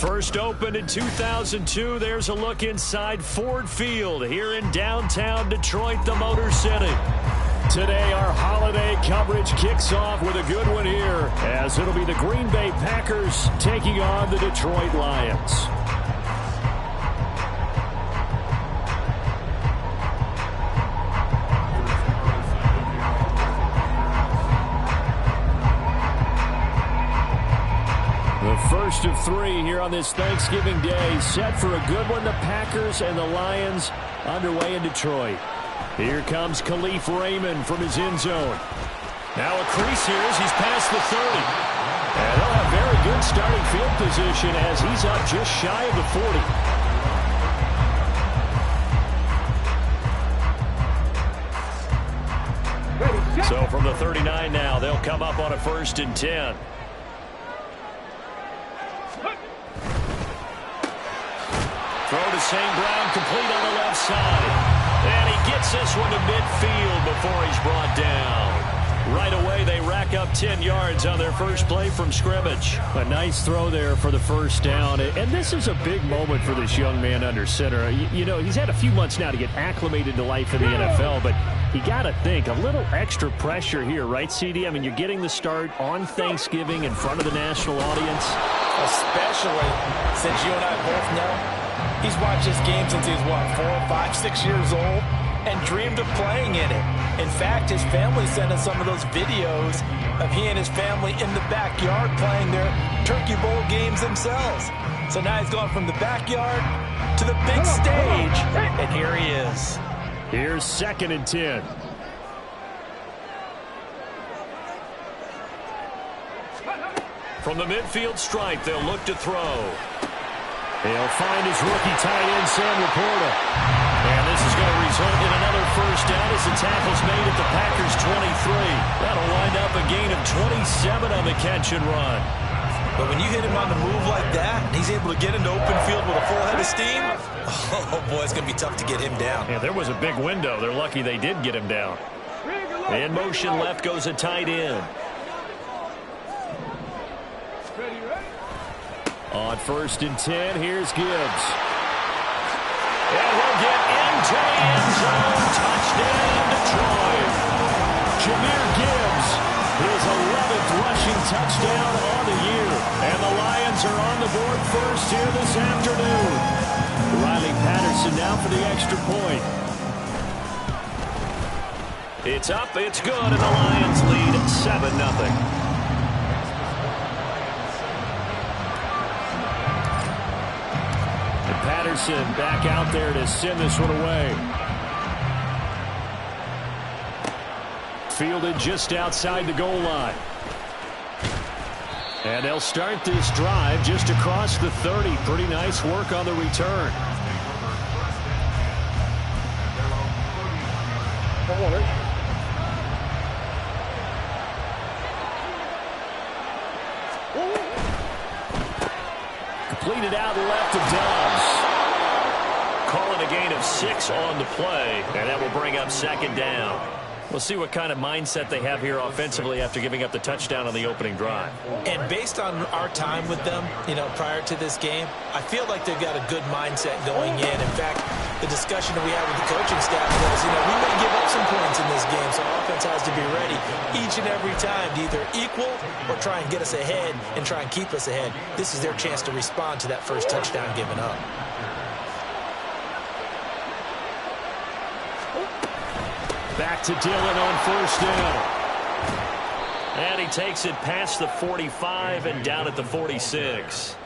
First opened in 2002, there's a look inside Ford Field here in downtown Detroit, the Motor City. Today, our holiday coverage kicks off with a good one here, as it'll be the Green Bay Packers taking on the Detroit Lions. First of three here on this Thanksgiving Day. Set for a good one. The Packers and the Lions underway in Detroit. Here comes Khalif Raymond from his end zone. Now a crease here as he's past the 30. And he'll have very good starting field position as he's up just shy of the 40. So from the 39 now, they'll come up on a 1st and 10. Throw to St. Brown, complete on the left side. And he gets this one to midfield before he's brought down. Right away, they rack up 10 yards on their first play from scrimmage. A nice throw there for the first down. And this is a big moment for this young man under center. You know, he's had a few months now to get acclimated to life in the NFL, but you got to think, a little extra pressure here, right, CD? I mean, you're getting the start on Thanksgiving in front of the national audience. Especially since you and I both know he's watched this game since he was, what, 4, 5, 6 years old and dreamed of playing in it. In fact, his family sent us some of those videos of he and his family in the backyard playing their Turkey Bowl games themselves. So now he's gone from the backyard to the big stage, and here he is. Here's 2nd and 10. From the midfield stripe, they'll look to throw. He'll find his rookie tight end, Sam Laporta. And this is going to result in another first down as the tackle's made at the Packers' 23. That'll wind up a gain of 27 on the catch and run. But when you hit him on the move like that, and he's able to get into open field with a full head of steam, oh boy, it's going to be tough to get him down. Yeah, there was a big window. They're lucky they did get him down. In motion left goes a tight end. On 1st and 10, here's Gibbs. And he'll get into the end zone. Touchdown, Detroit. Jahmyr Gibbs, his 11th rushing touchdown on the year. And the Lions are on the board first here this afternoon. Riley Patterson now for the extra point. It's up, it's good, and the Lions lead 7-0. Patterson back out there to send this one away. Fielded just outside the goal line. And they'll start this drive just across the 30. Pretty nice work on the return. Completed out left of Dobbs. Call it a gain of 6 on the play, and that will bring up 2nd down. We'll see what kind of mindset they have here offensively after giving up the touchdown on the opening drive. And based on our time with them, you know, prior to this game, I feel like they've got a good mindset going in. In fact, the discussion that we had with the coaching staff was, you know, we may give up some points in this game, so offense has to be ready each and every time to either equal or try and get us ahead and try and keep us ahead. This is their chance to respond to that first touchdown given up. Back to Dillon on 1st down. And he takes it past the 45 and down at the 46.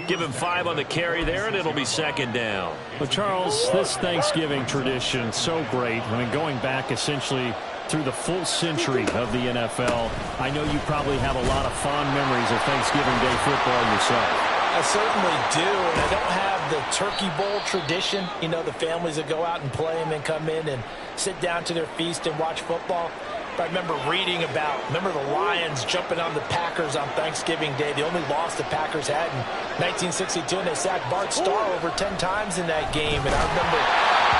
Give him 5 on the carry there, and it'll be 2nd down. Well, Charles, this Thanksgiving tradition, so great. I mean, going back essentially through the full century of the NFL, I know you probably have a lot of fond memories of Thanksgiving Day football yourself. I certainly do, and I don't have the Turkey Bowl tradition. You know, the families that go out and play and then come in and sit down to their feast and watch football. But I remember reading about, the Lions jumping on the Packers on Thanksgiving Day. The only loss the Packers had in 1962, and they sacked Bart Starr over 10 times in that game. And I remember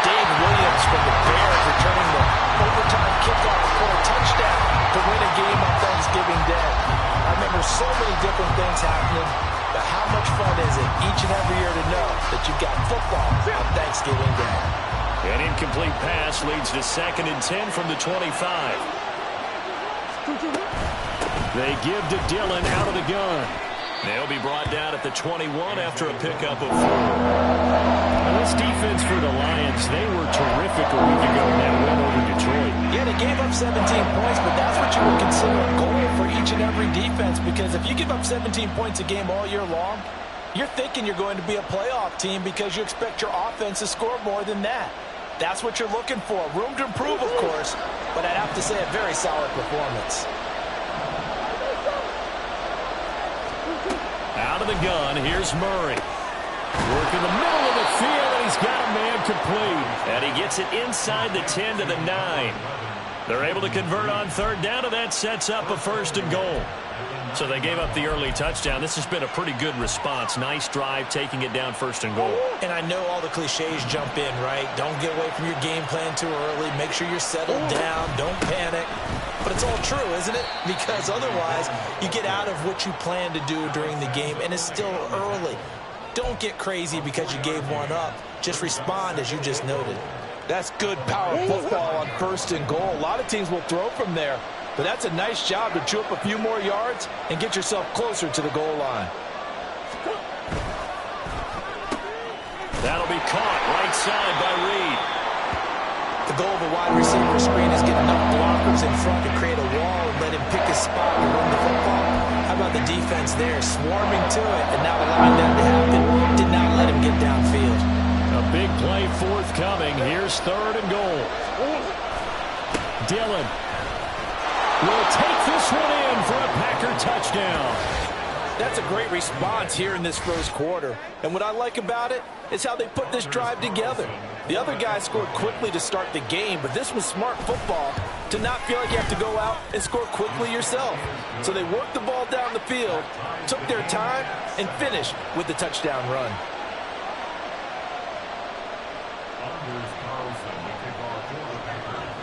Dave Williams from the Bears returning the overtime kickoff for a touchdown to win a game on Thanksgiving Day. I remember so many different things happening, but how much much fun is it each and every year to know that you've got football on Thanksgiving Day? An incomplete pass leads to 2nd and 10 from the 25. They give to Dillon out of the gun. They'll be brought down at the 21 after a pickup of 4. Now this defense for the Lions, they were terrific a week ago in that win over Detroit. Yeah, they gave up 17 points, but that's what you would consider a goal for each and every defense, because if you give up 17 points a game all year long, you're thinking you're going to be a playoff team because you expect your offense to score more than that. That's what you're looking for. Room to improve, of course, but I'd have to say a very solid performance. Out of the gun, here's Murray. Work in the middle of the field, and he's got a man complete. And he gets it inside the 10 to the 9. They're able to convert on 3rd down, and that sets up a 1st and goal. So they gave up the early touchdown. This has been a pretty good response. Nice drive, taking it down 1st and goal. And I know all the cliches jump in, right? Don't get away from your game plan too early. Make sure you're settled down. Don't panic. But it's all true, isn't it? Because otherwise, you get out of what you plan to do during the game, and it's still early. Don't get crazy because you gave one up. Just respond, as you just noted. That's good power football on 1st and goal. A lot of teams will throw from there. But that's a nice job to chew up a few more yards and get yourself closer to the goal line. That'll be caught right side by Reed. The goal of a wide receiver screen is get enough blockers in front to create a wall and let him pick his spot and run the football. How about the defense there, swarming to it and not allowing that to happen? Did not let him get downfield. A big play forthcoming. Here's 3rd and goal. Dillon will take this one in for a Packer touchdown. That's a great response here in this 1st quarter. And what I like about it is how they put this drive together. The other guys scored quickly to start the game, but this was smart football to not feel like you have to go out and score quickly yourself. So they worked the ball down the field, took their time, and finished with the touchdown run.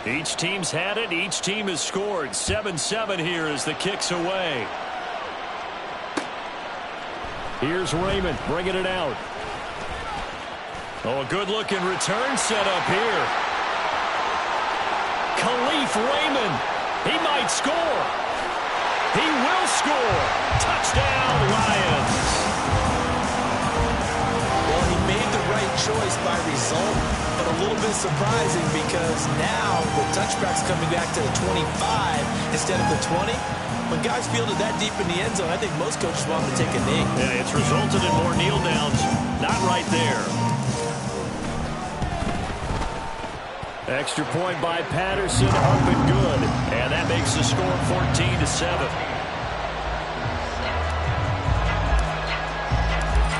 Each team's had it. Each team has scored. 7-7 here as the kick's away. Here's Raymond bringing it out. Oh, a good-looking return set up here. Khalif Raymond. He might score. He will score. Touchdown, Lions. Well, he made the right choice by result, but a little bit surprising because now the touchback's coming back to the 25 instead of the 20. When guys fielded that deep in the end zone, I think most coaches want them to take a knee. Yeah, it's resulted in more kneel downs. Not right there. Extra point by Patterson, up and good. And that makes the score 14-7.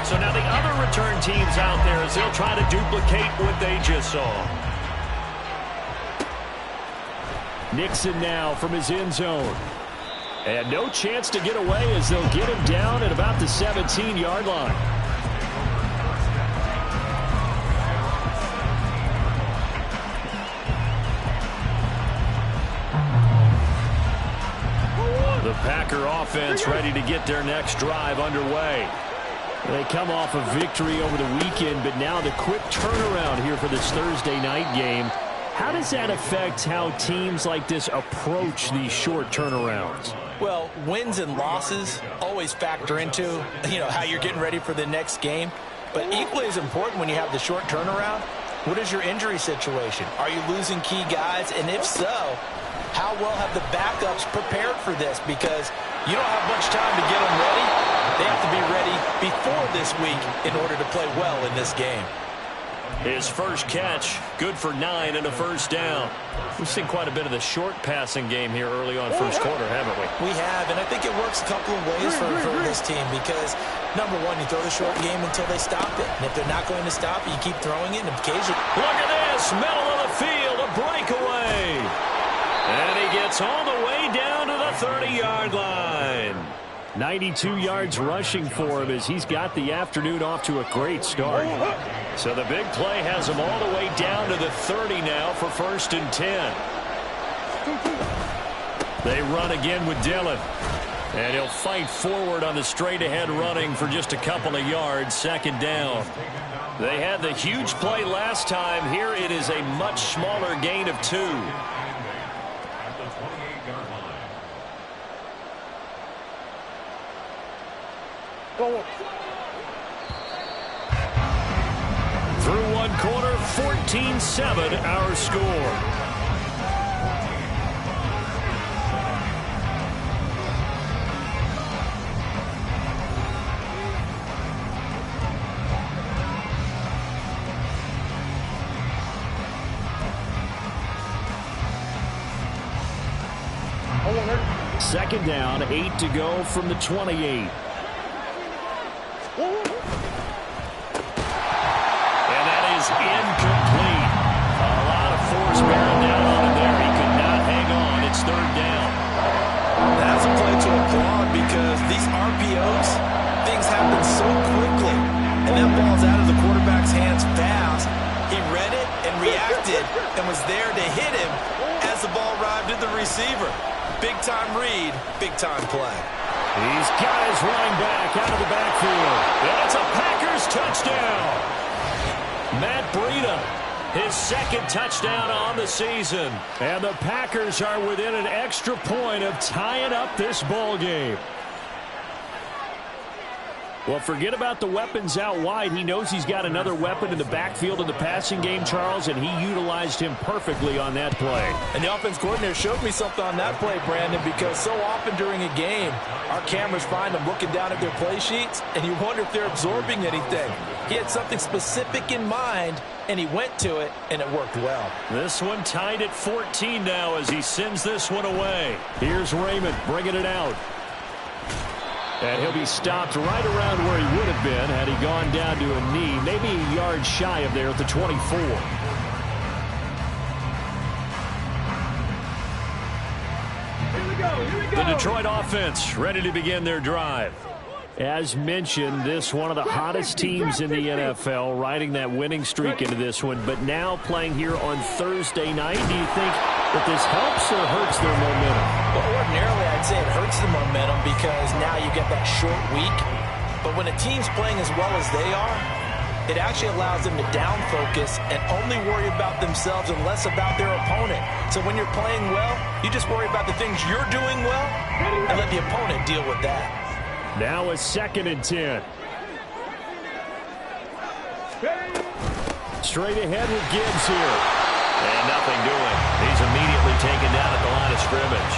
So now the other return teams out there as they'll try to duplicate what they just saw. Nixon now from his end zone. And no chance to get away as they'll get him down at about the 17-yard line. The Packer offense ready to get their next drive underway. They come off a victory over the weekend, but now the quick turnaround here for this Thursday night game. How does that affect how teams like this approach these short turnarounds? Well, wins and losses always factor into, how you're getting ready for the next game. But equally as important when you have the short turnaround, what is your injury situation? Are you losing key guys? And if so, how well have the backups prepared for this? Because you don't have much time to get them ready. They have to be ready before this week in order to play well in this game. His first catch, good for 9 and a first down. We've seen quite a bit of the short passing game here early on first quarter, haven't we? We have, and I think it works a couple of ways for this team because, number one, you throw the short game until they stop it. And if they're not going to stop it, you keep throwing it, and occasionally... Look at this, middle of the field, a breakaway. And he gets all the way down to the 30-yard line. 92 yards rushing for him as he's got the afternoon off to a great start. So the big play has him all the way down to the 30 now for 1st and 10. They run again with Dillon. And he'll fight forward on the straight-ahead running for just a couple of yards. Second down. They had the huge play last time. Here it is a much smaller gain of 2. Through one quarter, 14-7 our score. Second down, 8 to go from the 28. And that is incomplete. A lot of force bearing down on him there. He could not hang on. It's third down. That's a play to applaud because these RPOs, things happen so quickly. And that ball's out of the quarterback's hands fast. He read it and reacted and was there to hit him as the ball arrived at the receiver. Big-time read, big-time play. He's got his running back out of the backfield. And it's a Packers touchdown. Matt Breida, his second touchdown on the season. And the Packers are within an extra point of tying up this ball game. Well, forget about the weapons out wide. He knows he's got another weapon in the backfield in the passing game, Charles, and he utilized him perfectly on that play. And the offense coordinator showed me something on that play, Brandon, because so often during a game, our cameras find them looking down at their play sheets, and you wonder if they're absorbing anything. He had something specific in mind, and he went to it, and it worked well. This one tied at 14 now as he sends this one away. Here's Raymond bringing it out. And he'll be stopped right around where he would have been had he gone down to a knee, maybe a yard shy of there at the 24. The Detroit offense ready to begin their drive. As mentioned, this one of the hottest teams in the NFL, riding that winning streak into this one, but now playing here on Thursday night. Do you think that this helps or hurts their momentum? Well, ordinarily, I'd say it hurts the momentum because now you get that short week. But when a team's playing as well as they are, it actually allows them to down focus and only worry about themselves and less about their opponent. So when you're playing well, you just worry about the things you're doing well and let the opponent deal with that. Now a 2nd and 10. Straight ahead with Gibbs here. And nothing doing. He's immediately taken down at the line of scrimmage.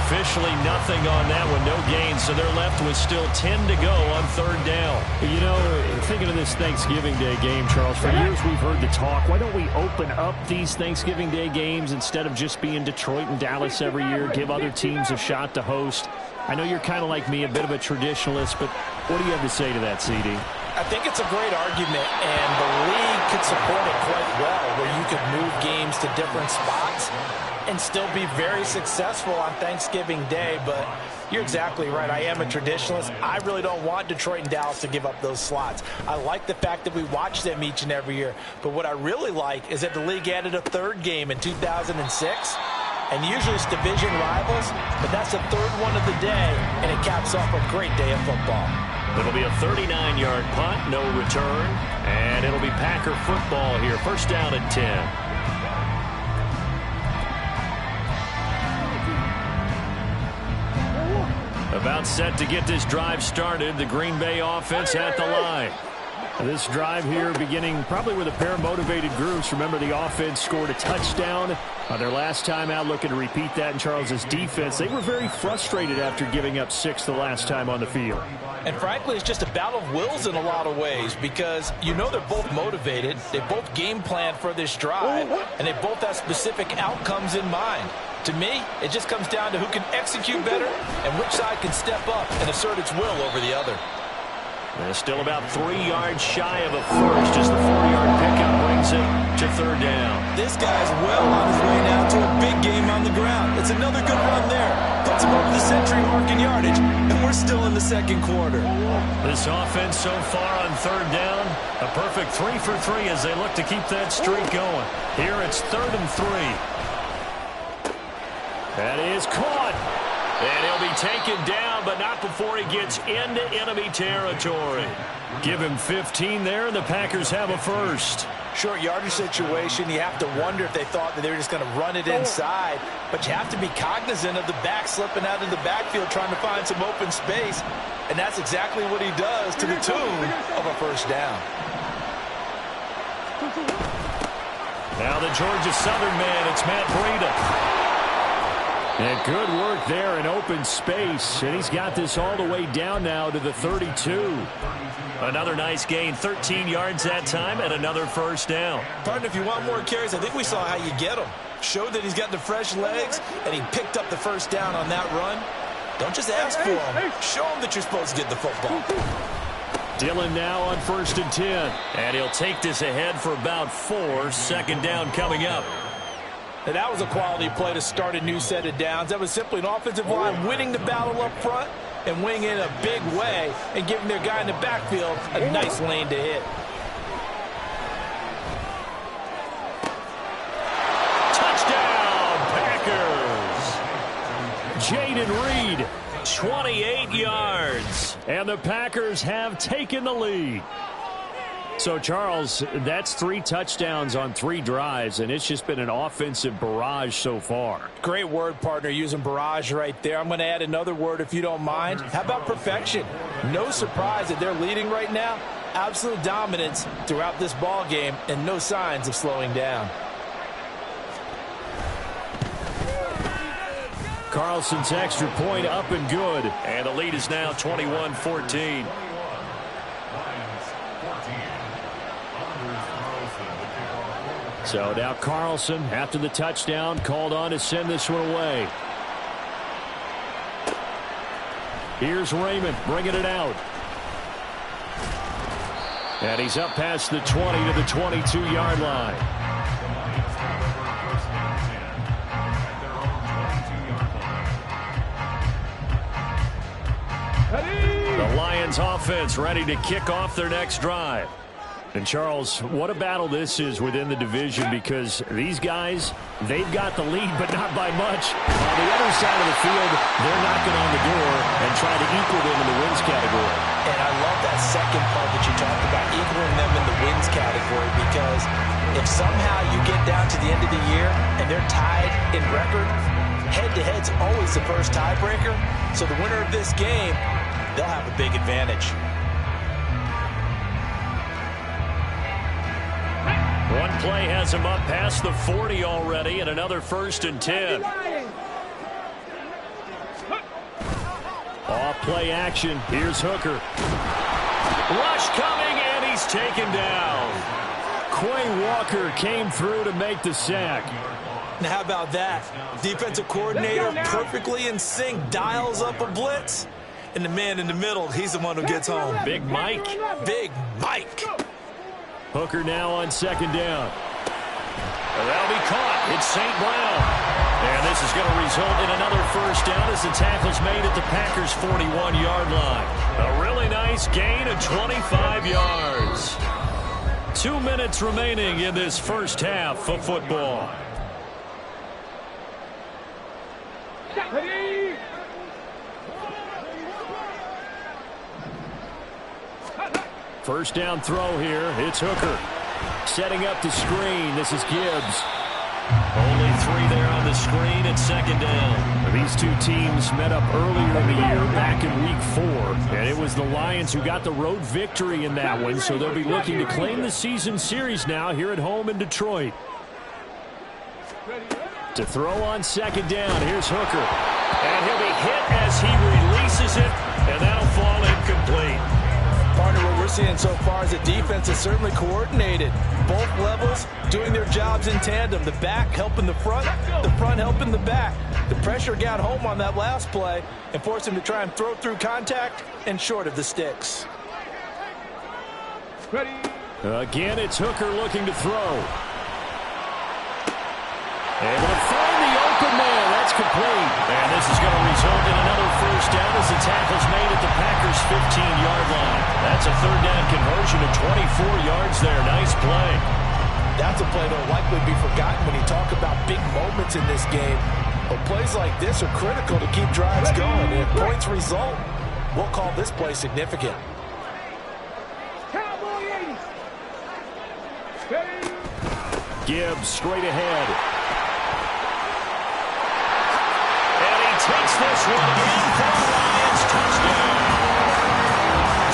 Officially nothing on that one. No gain. So they're left with still 10 to go on third down. You know, thinking of this Thanksgiving Day game, Charles, for years we've heard the talk. Why don't we open up these Thanksgiving Day games instead of just being Detroit and Dallas every year? Give other teams a shot to host. I know you're kind of like me, a bit of a traditionalist, but what do you have to say to that, CD? I think it's a great argument, and the league could support it quite well, where you could move games to different spots and still be very successful on Thanksgiving Day. But you're exactly right. I am a traditionalist. I really don't want Detroit and Dallas to give up those slots. I like the fact that we watch them each and every year. But what I really like is that the league added a third game in 2006. And usually it's division rivals, but that's the third one of the day, and it caps off a great day of football. It'll be a 39-yard punt, no return, and it'll be Packer football here. First down at 10. About set to get this drive started. The Green Bay offense at the line. This drive here beginning probably with a pair of motivated groups. Remember, the offense scored a touchdown their last time out, looking to repeat that in Charles's defense. They were very frustrated after giving up 6 the last time on the field. And frankly, it's just a battle of wills in a lot of ways because you know they're both motivated. They both game plan for this drive, and they both have specific outcomes in mind. To me, it just comes down to who can execute better and which side can step up and assert its will over the other. And still about 3 yards shy of a first as the 4-yard pickup brings it to third down. This guy's well on his way now to a big game on the ground. It's another good run there. Puts him over the century mark in yardage, and we're still in the second quarter. This offense so far on third down, a perfect 3 for 3 as they look to keep that streak going. Here it's 3rd and 3. That is caught. And he'll be taken down, but not before he gets into enemy territory. Give him 15 there, and the Packers have a first. Short yardage situation, you have to wonder if they thought that they were just going to run it inside. But you have to be cognizant of the back slipping out of the backfield trying to find some open space. And that's exactly what he does to the tune of a first down. Now the Georgia Southern man, it's Matt Breida. And good work there in open space. And he's got this all the way down now to the 32. Another nice gain, 13 yards that time, and another first down. Partner, if you want more carries, I think we saw how you get them. Showed that he's got the fresh legs, and he picked up the first down on that run. Don't just ask for him. Show him that you're supposed to get the football. Dillon now on 1st and 10. And he'll take this ahead for about 4. Second down coming up. And that was a quality play to start a new set of downs. That was simply an offensive line winning the battle up front and winning in a big way and giving their guy in the backfield a nice lane to hit. Touchdown, Packers! Jaden Reed. 28 yards. And the Packers have taken the lead. So, Charles, that's 3 touchdowns on 3 drives, and it's just been an offensive barrage so far. Great word, partner, using barrage right there. I'm going to add another word if you don't mind. How about perfection? No surprise that they're leading right now. Absolute dominance throughout this ball game and no signs of slowing down. Carlson's extra point up and good. And the lead is now 21-14. So now Carlson, after the touchdown, called on to send this one away. Here's Raymond bringing it out. And he's up past the 20 to the 22-yard line. The Lions offense ready to kick off their next drive. And, Charles, what a battle this is within the division, because these guys, they've got the lead, but not by much. On the other side of the field, they're knocking on the door and trying to equal them in the wins category. And I love that second part that you talked about, equaling them in the wins category, because if somehow you get down to the end of the year and they're tied in record, head-to-head's always the first tiebreaker. So the winner of this game, they'll have a big advantage. One play has him up past the 40 already, and another 1st and 10. Off play action. Here's Hooker. Rush coming, and he's taken down. Quay Walker came through to make the sack. Now, how about that? Defensive coordinator perfectly in sync, dials up a blitz, and the man in the middle, he's the one who gets home. Big Mike. Big Mike. Hooker now on 2nd down. That'll be caught. It's St. Brown. And this is going to result in another first down as the tackle's made at the Packers' 41-yard line. A really nice gain of 25 yards. 2 minutes remaining in this first half of football. First down throw here. It's Hooker. Setting up the screen. This is Gibbs. Only 3 there on the screen at 2nd down. These two teams met up earlier in the year, back in Week 4. And it was the Lions who got the road victory in that one, so they'll be looking to claim the season series now here at home in Detroit. To throw on 2nd down, here's Hooker. And he'll be hit as he releases it, and that'll fall incomplete. Partner, what we're seeing so far is the defense is certainly coordinated. Both levels doing their jobs in tandem. The back helping the front helping the back. The pressure got home on that last play and forced him to try and throw through contact and short of the sticks. Again, it's Hooker looking to throw. Able to find the open man. That's complete. And this is going to result in another first down as the tackle's made at the Packers' 15-yard line. That's a 3rd down conversion of 24 yards there. Nice play. That's a play that will likely be forgotten when you talk about big moments in this game. Well, plays like this are critical to keep drives going. And if points result, we'll call this play significant. Gibbs straight ahead. And he takes this one in for the Lions. Touchdown.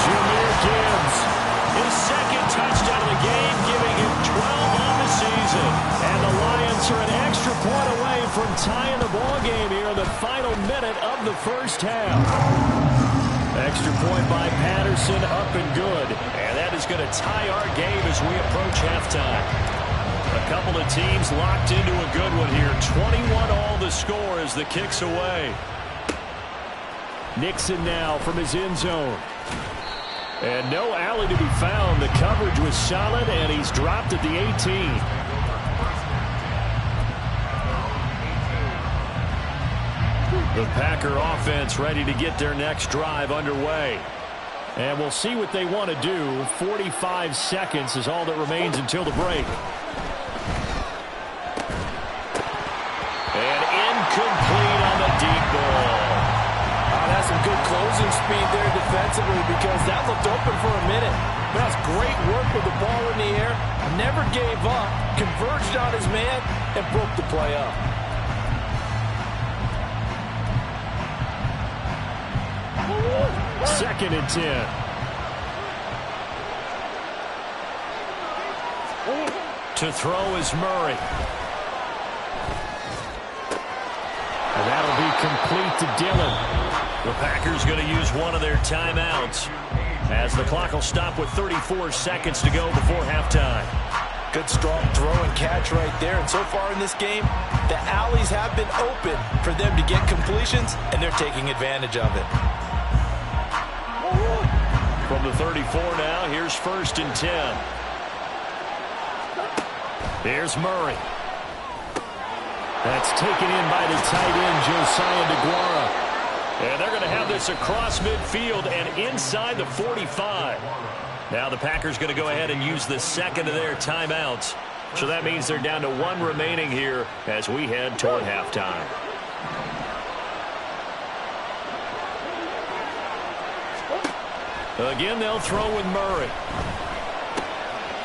Jahmyr Gibbs. His second touchdown of the game, giving him 12 on the season. And the Lions are an extra point away from tying the ball game here in the final minute of the first half. Extra point by Patterson, up and good. And that is going to tie our game as we approach halftime. A couple of teams locked into a good one here. 21-all the score as the kick's away. Nixon now from his end zone. And no alley to be found. The coverage was solid, and he's dropped at the 18. The Packer offense ready to get their next drive underway. And we'll see what they want to do. 45 seconds is all that remains until the break. And incomplete on the deep ball. That's some good closing speed there defensively because that looked open for a minute. But that's great work with the ball in the air. Never gave up, converged on his man, and broke the play up. Second and 10. To throw is Murray. And that'll be complete to Dillon. The Packers going to use one of their timeouts as the clock will stop with 34 seconds to go before halftime. Good strong throw and catch right there. And so far in this game, the alleys have been open for them to get completions, and they're taking advantage of it. From the 34 now, here's first and 10. Here's Murray. That's taken in by the tight end, Josiah DeGuara. And they're going to have this across midfield and inside the 45. Now the Packers going to go ahead and use the second of their timeouts. So that means they're down to one remaining here as we head toward halftime. Again, they'll throw with Murray.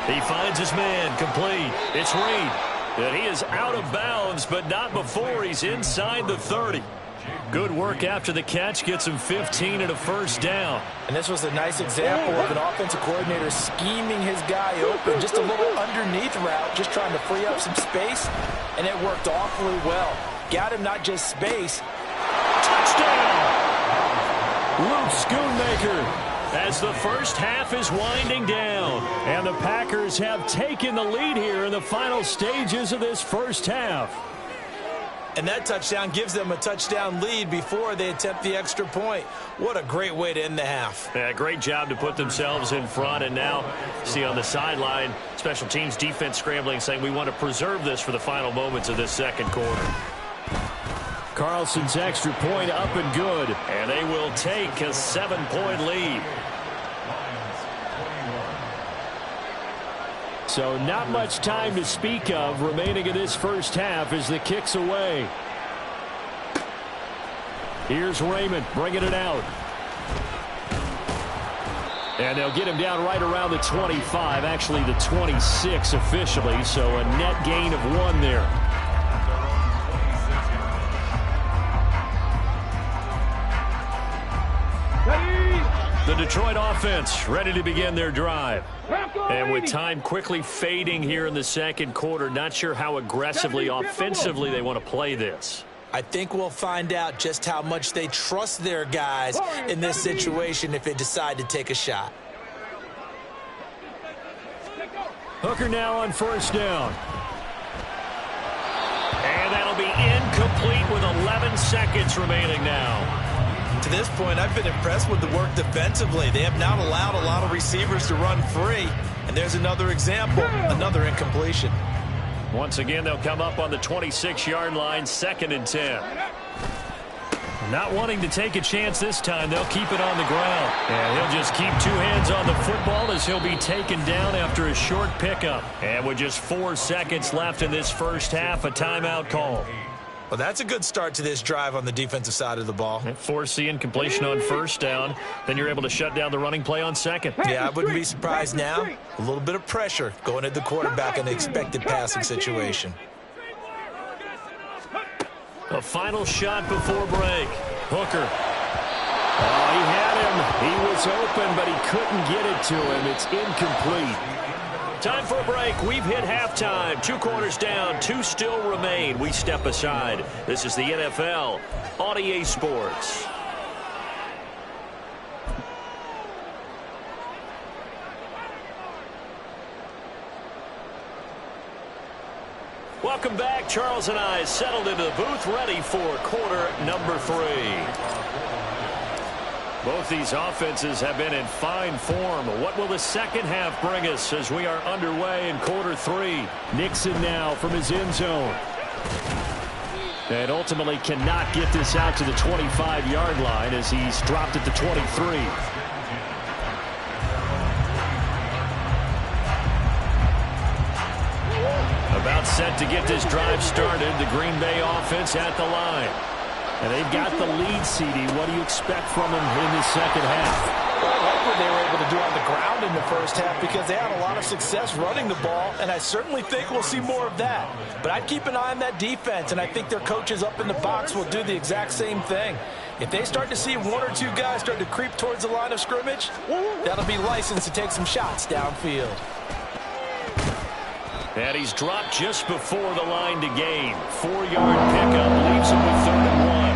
He finds his man, complete. It's Reed. And he is out of bounds, but not before he's inside the 30. Good work after the catch, gets him 15 and a first down. And this was a nice example of an offensive coordinator scheming his guy open. Just a little underneath route, just trying to free up some space, and it worked awfully well. Got him not just space. Touchdown! Luke Schoonmaker. As the first half is winding down. And the Packers have taken the lead here in the final stages of this first half. And that touchdown gives them a touchdown lead before they attempt the extra point. What a great way to end the half. Yeah, great job to put themselves in front. And now, see on the sideline, special teams defense scrambling, saying we want to preserve this for the final moments of this second quarter. Carlson's extra point up and good. And they will take a 7-point lead. So not much time to speak of remaining in this first half as the kick's away. Here's Raymond bringing it out. And they'll get him down right around the 25, actually the 26 officially, so a net gain of 1 there. The Detroit offense ready to begin their drive. And with time quickly fading here in the second quarter, not sure how aggressively, offensively they want to play this. I think we'll find out just how much they trust their guys in this situation if they decide to take a shot. Hooker now on first down. And that'll be incomplete with 11 seconds remaining now. To this point, I've been impressed with the work defensively. They have not allowed a lot of receivers to run free. And there's another example, another incompletion. Once again, they'll come up on the 26-yard line, 2nd and 10. Not wanting to take a chance this time, they'll keep it on the ground. And he'll just keep 2 hands on the football as he'll be taken down after a short pickup. And with just 4 seconds left in this first half, a timeout call. Well, that's a good start to this drive on the defensive side of the ball. Force the incompletion on first down. Then you're able to shut down the running play on second. Yeah, I wouldn't be surprised now. A little bit of pressure going at the quarterback in the expected passing situation. A final shot before break. Hooker. Oh, he had him. He was open, but he couldn't get it to him. It's incomplete. Time for a break. We've hit halftime. 2 quarters down. 2 still remain. We step aside. This is the NFL on EA Sports. Welcome back. Charles and I settled into the booth, ready for quarter number 3. Both these offenses have been in fine form. What will the second half bring us as we are underway in quarter 3? Nixon now from his end zone. And ultimately cannot get this out to the 25-yard line as he's dropped at the 23. About set to get this drive started. The Green Bay offense at the line. And they've got the lead, CD. What do you expect from them in the second half? Well, I like what they were able to do on the ground in the first half because they had a lot of success running the ball, and I certainly think we'll see more of that. But I'd keep an eye on that defense, and I think their coaches up in the box will do the exact same thing. If they start to see 1 or 2 guys start to creep towards the line of scrimmage, that'll be licensed to take some shots downfield. And he's dropped just before the line to gain. 4-yard pickup leaves him with 3rd and 1.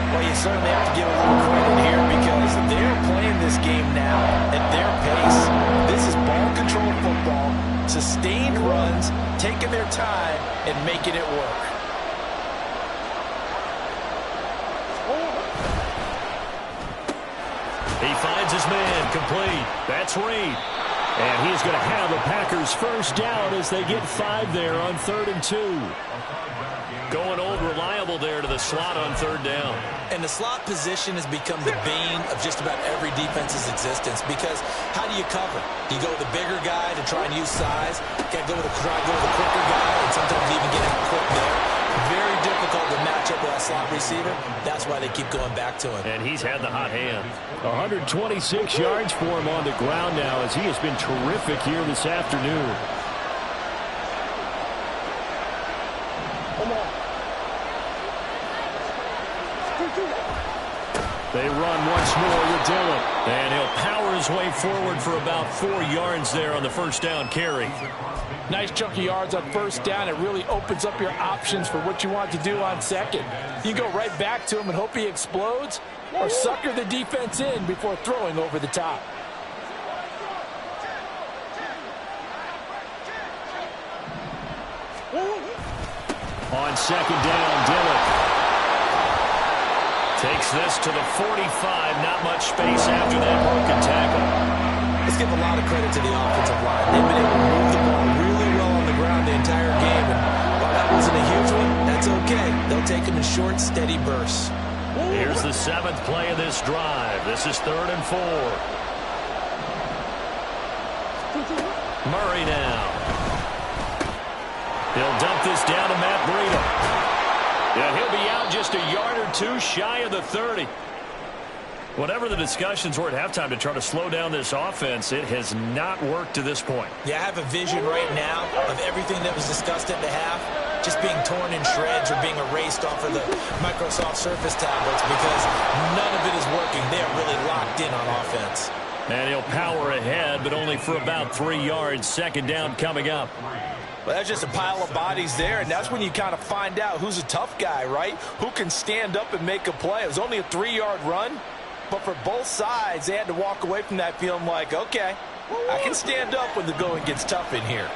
Well, you certainly have to give a little credit here because they're playing this game now at their pace. This is ball control football, sustained runs, taking their time and making it work. He finds his man, complete. That's Reed. And he's going to have the Packers first down as they get 5 there on 3rd and 2. Going old reliable there to the slot on 3rd down. And the slot position has become the bane of just about every defense's existence because how do you cover? Do you go with the bigger guy to try and use size? Can't go with the quicker guy and sometimes even get out quick there. Very difficult to match up with that slot receiver. That's why they keep going back to him. And he's had the hot hand. 126 yards for him on the ground now as he has been terrific here this afternoon. They run once more with Dillon. And he'll power his way forward for about 4 yards there on the first down carry. Nice chunk of yards on first down. It really opens up your options for what you want to do on second. You can go right back to him and hope he explodes or sucker the defense in before throwing over the top. On second down, Dillon takes this to the 45. Not much space after that broken tackle. Let's give a lot of credit to the offensive line. They've been able to move the ball really well on the ground the entire game. And while that wasn't a huge one, that's okay. They'll take them in short, steady bursts. Here's the 7th play of this drive. This is 3rd and 4. Murray now. He'll dump this down to Matt Breida. Yeah, he'll be out just a yard or 2 shy of the 30. Whatever the discussions were at halftime to try to slow down this offense, it has not worked to this point. Yeah, I have a vision right now of everything that was discussed at the half just being torn in shreds or being erased off of the Microsoft Surface tablets because none of it is working. They are really locked in on offense. And he'll power ahead, but only for about 3 yards. Second down coming up. Well, that's just a pile of bodies there, and that's when you kind of find out who's a tough guy, right? Who can stand up and make a play. It was only a 3-yard run, but for both sides, they had to walk away from that feeling like, okay, I can stand up when the going gets tough in here.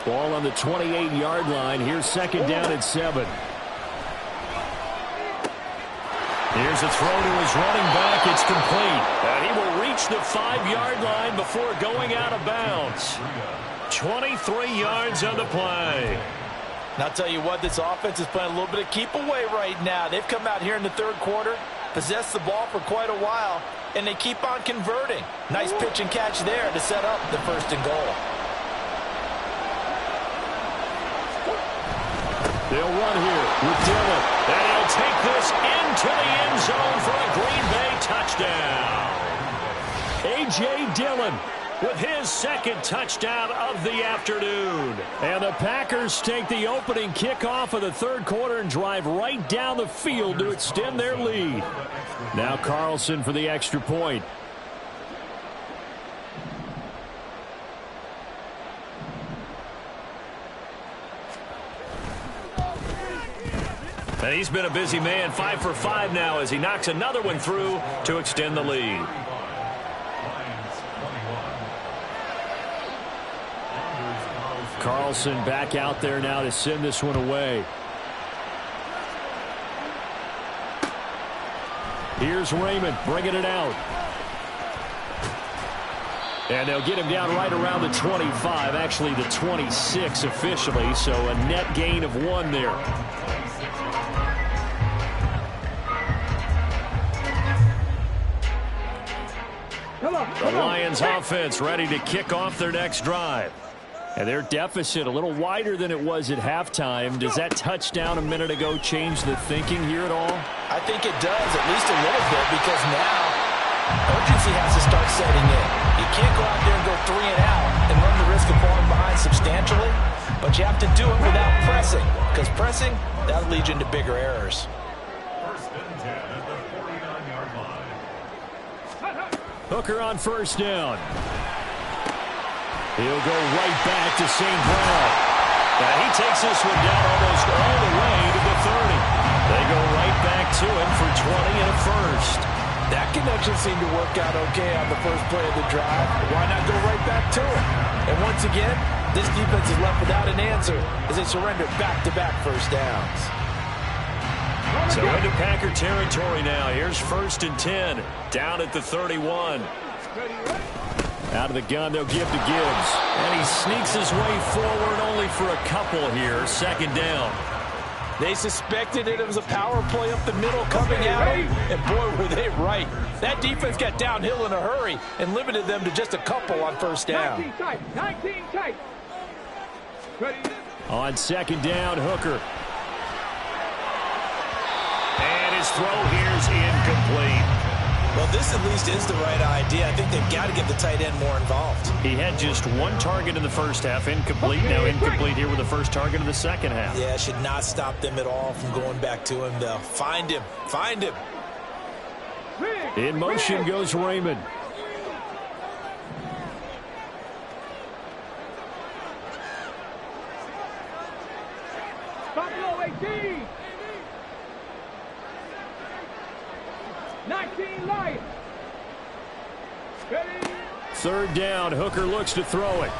Ball on the 28-yard line. Here's second down at 7. Here's a throw to his running back. It's complete. And he will reach the 5-yard line before going out of bounds. 23 yards on the play. And I'll tell you what, this offense is playing a little bit of keep away right now. They've come out here in the 3rd quarter, possessed the ball for quite a while, and they keep on converting. Nice pitch and catch there to set up the 1st and goal. They'll run here with Dillon. And he'll take this into the end zone for a Green Bay touchdown. A.J. Dillon with his second touchdown of the afternoon. And the Packers take the opening kickoff of the third quarter and drive right down the field to extend their lead. Now Carlson for the extra point. And he's been a busy man, 5 for 5 now as he knocks another one through to extend the lead. Carlson back out there now to send this one away. Here's Raymond bringing it out. And they'll get him down right around the 25, actually the 26 officially, so a net gain of 1 there. The Lions offense ready to kick off their next drive. And their deficit a little wider than it was at halftime. Does that touchdown a minute ago change the thinking here at all? I think it does, at least a little bit, because now urgency has to start setting in. You can't go out there and go 3 and out and run the risk of falling behind substantially, but you have to do it without pressing, because pressing, that'll lead you into bigger errors. Hooker on first down. He'll go right back to St. Brown. And he takes this one down almost all the way to the 30. They go right back to him for 20 and a first. That connection seemed to work out okay on the first play of the drive. Why not go right back to it? And once again, this defense is left without an answer as they surrender back-to-back first downs. So into Packer territory now. Here's 1st and 10. Down at the 31. Out of the gun, they'll give to Gibbs. And he sneaks his way forward only for a couple here. 2nd down. They suspected it was a power play up the middle coming out. And boy, were they right. That defense got downhill in a hurry and limited them to just a couple on first down. 19 tight. On 2nd down, Hooker. And his throw here's incomplete. Well, this at least is the right idea. I think they've got to get the tight end more involved. He had just 1 target in the first half, incomplete. Now incomplete here with the first target of the second half. Yeah, it should not stop them at all from going back to him, though. Find him. Find him. In motion goes Raymond. Buffalo 18. 19 Lions. 3rd down. Hooker looks to throw it.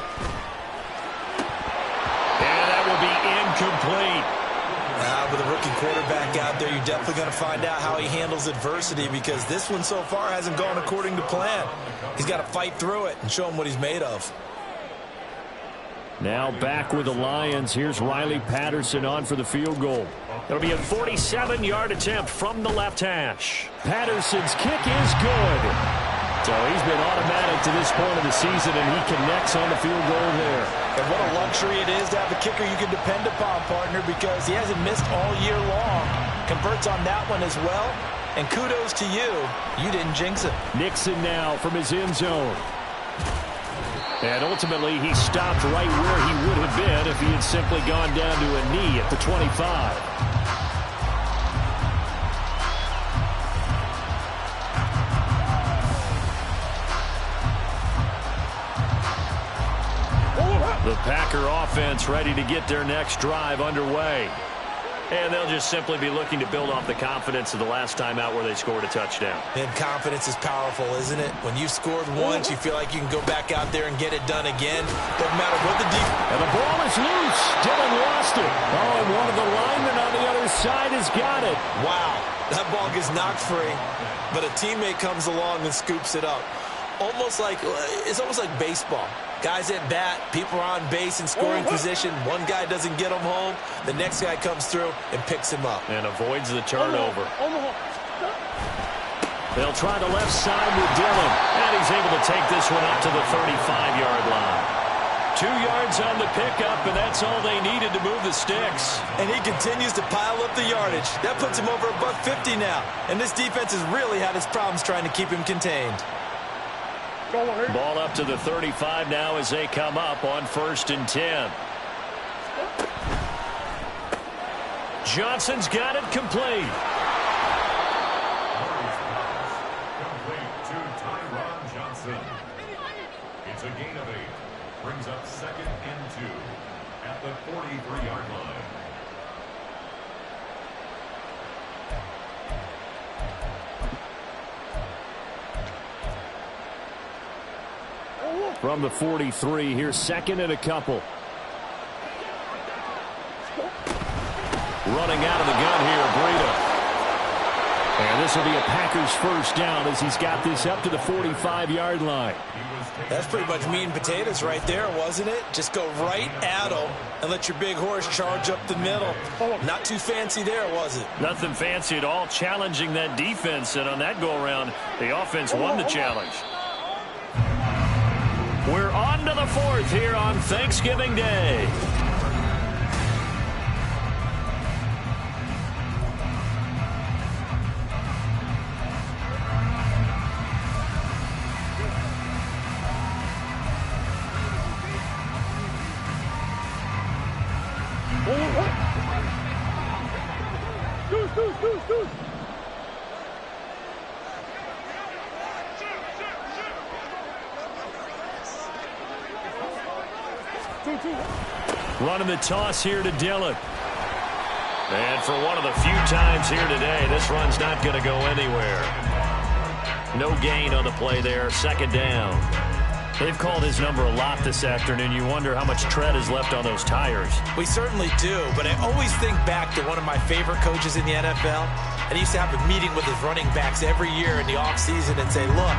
And that will be incomplete. With a rookie quarterback out there, you're definitely going to find out how he handles adversity, because this one so far hasn't gone according to plan. He's got to fight through it and show him what he's made of. Now back with the Lions. Here's Riley Patterson on for the field goal. It'll be a 47-yard attempt from the left hash. Patterson's kick is good. So he's been automatic to this point of the season, and he connects on the field goal there. And what a luxury it is to have a kicker you can depend upon, partner, because he hasn't missed all year long. Converts on that one as well. And kudos to you. You didn't jinx it. Nixon now from his end zone. And ultimately, he stopped right where he would have been if he had simply gone down to a knee at the 25. The Packer offense ready to get their next drive underway. And they'll just simply be looking to build off the confidence of the last time out where they scored a touchdown. And confidence is powerful, isn't it? When you've scored once, you feel like you can go back out there and get it done again. Doesn't matter what the defense. And the ball is loose. Dillon lost it. Oh, and one of the linemen on the other side has got it. Wow, that ball gets knocked free, but a teammate comes along and scoops it up. It's almost like baseball. Guys at bat, people are on base in scoring position. One guy doesn't get him home. The next guy comes through and picks him up. And avoids the turnover. They'll try the left side with Dillon. And he's able to take this one up to the 35-yard line. 2 yards on the pickup, and that's all they needed to move the sticks. And he continues to pile up the yardage. That puts him over $150 now. And this defense has really had its problems trying to keep him contained. Ball up to the 35 now as they come up on 1st and 10. Johnson's got it complete. It's a gain of 8. Brings up 2nd and 2 at the 43-yard line. From the 43, here's 2nd and a couple. Running out of the gun here, Breida. And this will be a Packers first down as he's got this up to the 45-yard line. That's pretty much meat and potatoes right there, wasn't it? Just go right at them and let your big horse charge up the middle. Not too fancy there, was it? Nothing fancy at all, challenging that defense. And on that go-around, the offense won the challenge. We're on to the 4th here on Thanksgiving Day. Running the toss here to Dillon. And for one of the few times here today, this run's not going to go anywhere. No gain on the play there, 2nd down. They've called his number a lot this afternoon. You wonder how much tread is left on those tires. We certainly do, but I always think back to one of my favorite coaches in the NFL, and he used to have a meeting with his running backs every year in the offseason and say, look,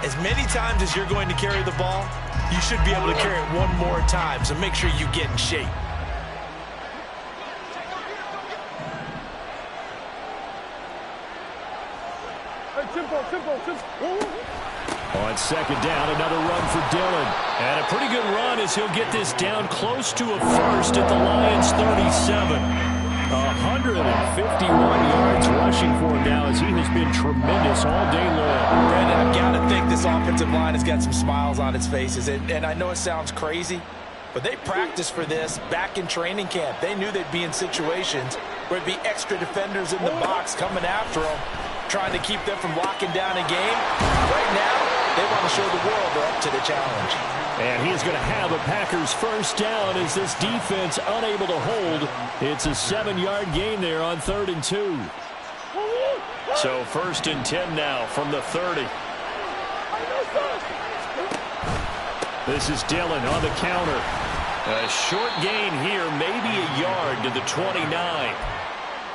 as many times as you're going to carry the ball, you should be able to carry it one more time, so make sure you get in shape. On 2nd down, another run for Dillon. And a pretty good run as he'll get this down close to a first at the Lions' 37. 151 yards rushing for him now as he has been tremendous all day long. Brandon, I've got to think this offensive line has got some smiles on its faces. And I know it sounds crazy, but they practiced for this back in training camp. They knew they'd be in situations where it'd be extra defenders in the box coming after them, trying to keep them from locking down a game. Right now, they want to show the world they're up to the challenge. And he is going to have a Packers first down as this defense unable to hold. It's a 7-yard gain there on 3rd and 2. So 1st and 10 now from the 30. This is Dillon on the counter. A short gain here, maybe a yard to the 29.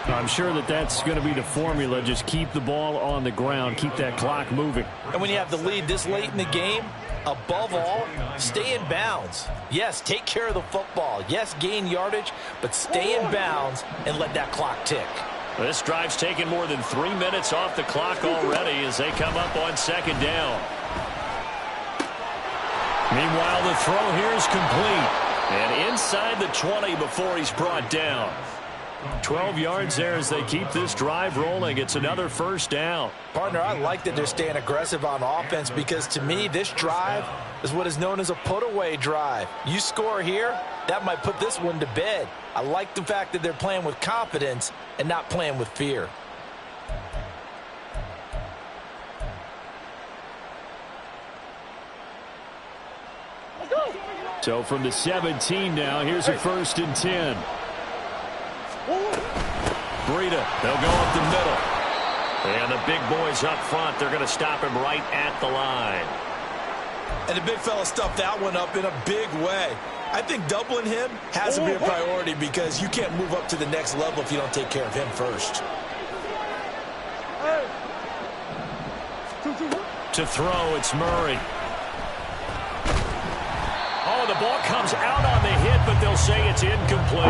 I'm sure that that's going to be the formula. Just keep the ball on the ground. Keep that clock moving. And when you have the lead this late in the game, above all, stay in bounds. Yes, take care of the football. Yes, gain yardage, but stay in bounds and let that clock tick. This drive's taken more than 3 minutes off the clock already as they come up on 2nd down. Meanwhile, the throw here is complete. And inside the 20 before he's brought down. 12 yards there as they keep this drive rolling. It's another first down. Partner, I like that they're staying aggressive on offense because to me, this drive is what is known as a put-away drive. You score here, that might put this one to bed. I like the fact that they're playing with confidence and not playing with fear. So from the 17 now, here's a 1st and 10. Breida, they'll go up the middle. And the big boys up front, they're going to stop him right at the line. And the big fella stuffed that one up in a big way. I think doubling him has to be a priority because you can't move up to the next level if you don't take care of him first. To throw, it's Murray. Oh, the ball comes out on the hit, but they'll say it's incomplete.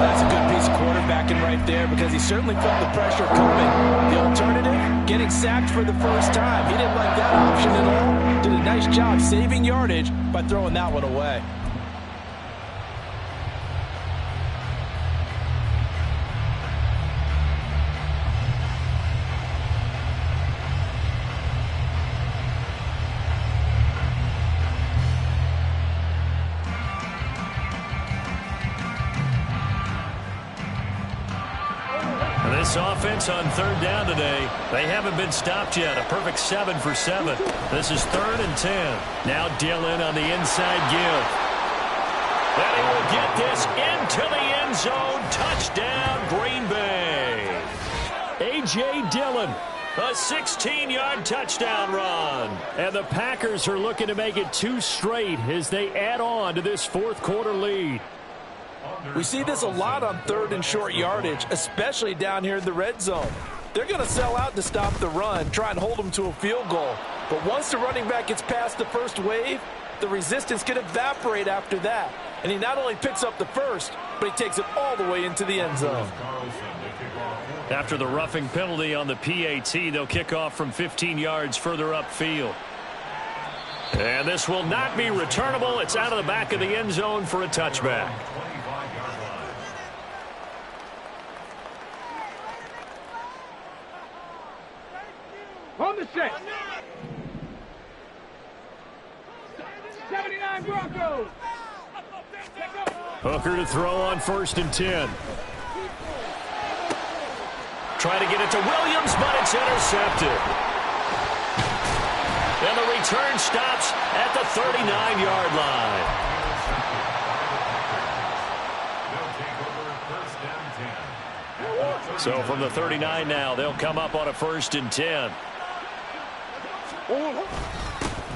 That's a good piece of quarterbacking right there because he certainly felt the pressure coming. The alternative, getting sacked for the first time. He didn't like that option at all. actually nice job saving yardage by throwing that one away. This offense on third down today, they haven't been stopped yet. A perfect 7 for 7. This is 3rd and 10. Now Dillon on the inside give. And he will get this into the end zone. Touchdown, Green Bay. A.J. Dillon. A 16-yard touchdown run. And the Packers are looking to make it 2 straight as they add on to this fourth quarter lead. We see this a lot on 3rd and short yardage, especially down here in the red zone. They're going to sell out to stop the run, try and hold them to a field goal. But once the running back gets past the first wave, the resistance can evaporate after that. And he not only picks up the first, but he takes it all the way into the end zone. After the roughing penalty on the PAT, they'll kick off from 15 yards further upfield. And this will not be returnable. It's out of the back of the end zone for a touchback. On the set. 79 Broncos. Hooker to throw on 1st and 10. Try to get it to Williams, but it's intercepted. And the return stops at the 39-yard line. So from the 39 now, they'll come up on a 1st and 10.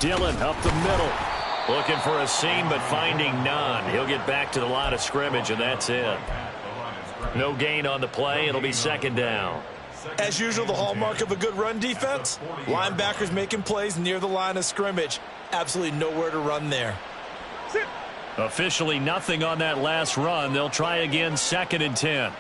Dillon up the middle. Looking for a seam, but finding none. He'll get back to the line of scrimmage, and that's it. No gain on the play. It'll be 2nd down. As usual, the hallmark of a good run defense, linebackers making plays near the line of scrimmage. Absolutely nowhere to run there. Officially nothing on that last run. They'll try again, 2nd and 10.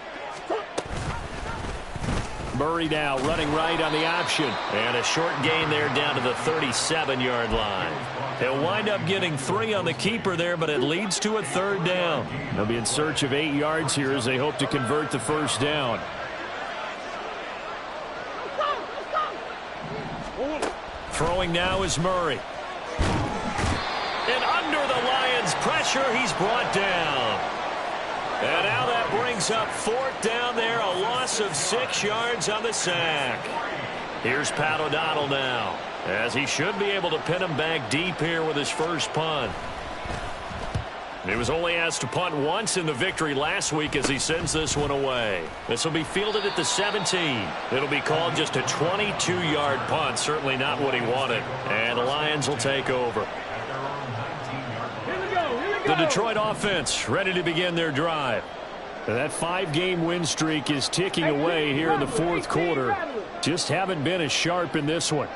Murray now running right on the option. And a short gain there down to the 37-yard line. He'll wind up getting 3 on the keeper there, but it leads to a 3rd down. They'll be in search of 8 yards here as they hope to convert the 1st down. Throwing now is Murray. And under the Lions' pressure, he's brought down. And now that brings up 4th down there, a loss of 6 yards on the sack. Here's Pat O'Donnell now, as he should be able to pin him back deep here with his first punt. He was only asked to punt once in the victory last week as he sends this one away. This will be fielded at the 17. It'll be called just a 22-yard punt, certainly not what he wanted. And the Lions will take over. The Detroit offense ready to begin their drive. That 5-game win streak is ticking away here in the fourth quarter. Just haven't been as sharp in this one.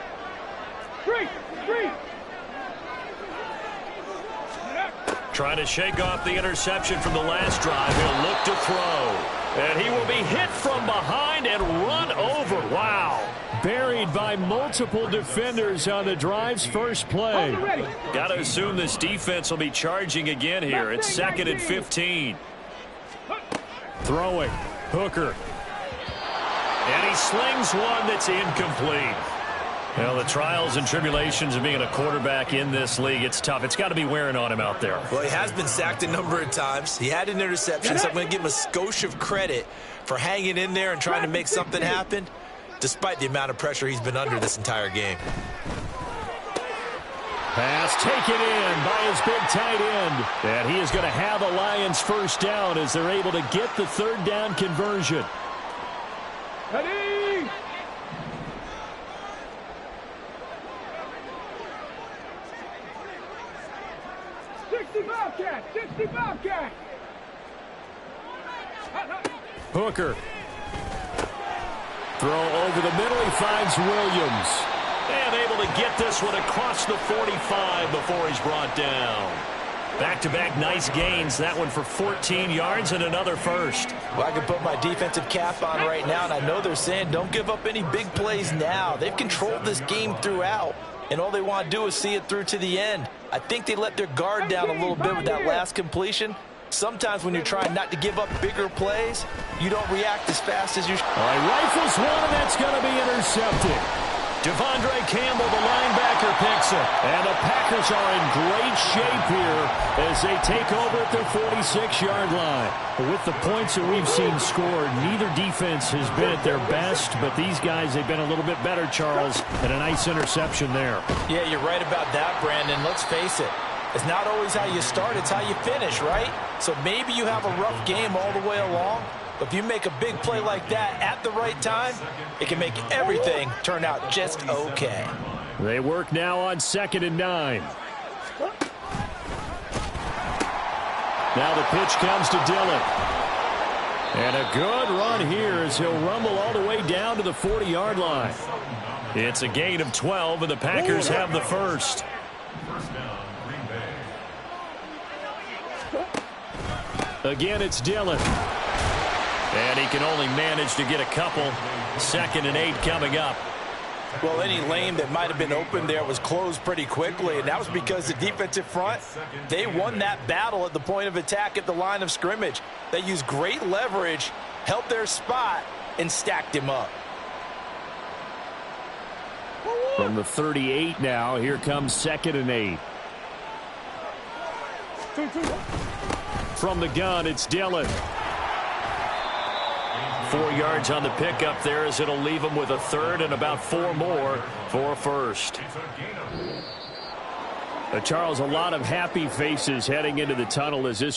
Trying to shake off the interception from the last drive. He'll look to throw. And he will be hit from behind and run over. Wow. Buried by multiple defenders on the drive's first play. Got to assume this defense will be charging again here. It's 2nd and 15. Throwing. Hooker. And he slings one that's incomplete. Well, the trials and tribulations of being a quarterback in this league, it's tough. It's got to be wearing on him out there. Well, he has been sacked a number of times. He had an interception, so I'm going to give him a skosh of credit for hanging in there and trying to make something happen, despite the amount of pressure he's been under this entire game. Pass taken in by his big tight end. And he is going to have the Lions first down as they're able to get the 3rd down conversion. Ready? 60 Bobcat! Hooker. Throw over the middle. He finds Williams. And able to get this one across the 45 before he's brought down. Back-to-back nice gains. That one for 14 yards and another first. Well, I can put my defensive cap on right now, and I know they're saying don't give up any big plays now. They've controlled this game throughout. and all they want to do is see it through to the end. I think they let their guard down a little bit with that last completion. Sometimes when you're trying not to give up bigger plays, you don't react as fast as you should. All right, rifles one, and that's going to be intercepted. Devondre Campbell, the linebacker, picks it. And the Packers are in great shape here as they take over at their 46-yard line. With the points that we've seen scored, neither defense has been at their best, but these guys, they've been a little bit better, Charles, and a nice interception there. Yeah, you're right about that, Brandon. Let's face it. It's not always how you start, it's how you finish, right? So maybe you have a rough game all the way along, but if you make a big play like that at the right time, it can make everything turn out just okay. They work now on 2nd and 9. Now the pitch comes to Dillon. And a good run here as he'll rumble all the way down to the 40-yard line. It's a gain of 12, and the Packers have the first. Again, it's Dillon. And he can only manage to get a couple. 2nd and 8 coming up. Well, any lane that might have been open there was closed pretty quickly, and that was because the defensive front, they won that battle at the point of attack at the line of scrimmage. They used great leverage, held their spot, and stacked him up. From the 38 now, here comes 2nd and 8. From the gun, it's Dillon. 4 yards on the pickup there as it'll leave him with a third and about 4 more for a first. Charles, a lot of happy faces heading into the tunnel as this